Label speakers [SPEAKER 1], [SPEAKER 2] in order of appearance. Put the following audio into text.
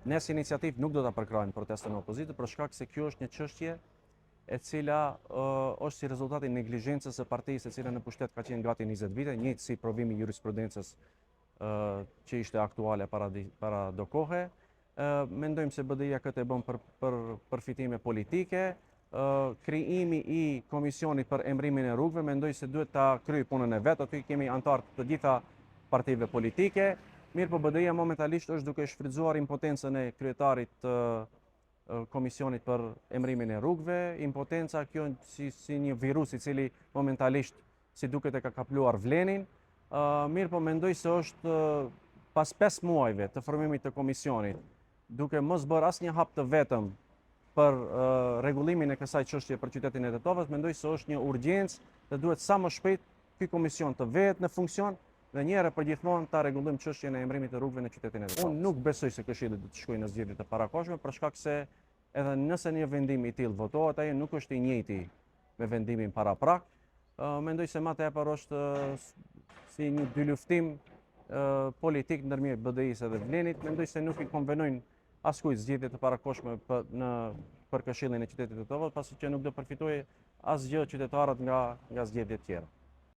[SPEAKER 1] Ne si iniciativë nuk do ta përkrajmë protestën e opozitës për shkak se kjo është një çështje e cila është si rezultati i neglizhencës së partisë e cila në pushtet ka qenë gati 20 vite, njëjtë si provimi i jurisprudencës që ishte aktuale para do kohe. Mendojmë se BDI-ja këtë e bën për përfitime politike. Krijimi i komisionit për emrimin e rrugëve, mendoj se duhet ta kryejë punën e vet. Aty kemi anëtar të gjitha partive politike. Mirë po BDI-ja momentalisht është duke shfrytzuar impotencën e kryetarit të komisionit për emrimin e rrugëve. Impotenca kjo si një virus i cili momentalisht si duket e ka kapluar vlenin. Mirë po mendoj se është pas 5 muajve të formimit të komisionit, duke mos bërë asnjë hap të vetëm për rregullimin e kësaj çështje për qytetin e Tetovës, mendoj se është një urgjencë dhe duhet sa më shpejt ky komision të vehet në funksion dhe një herë për gjithmonë ta rregullojmë çështjen e emrimit të rrugëve në qytetin e Tetovës. Unë nuk besoj se Këshilli do të shkojë në zgjedhje të parakohshme për shkak se edhe nëse një vendim i tillë votohet, ai nuk është i njëjti me vendimin paraprak. Mendoj se më tepër është si një dyluftim politik ndërmjet BDI-s dhe Vlenit. Mendoj se nuk i konvenojnë askujt zgjedhje të parakohshme për Këshillin e qytetit të Tetovës, pasi që nuk do përfitojë asgjë qytetarët nga zgjedhjet tjera.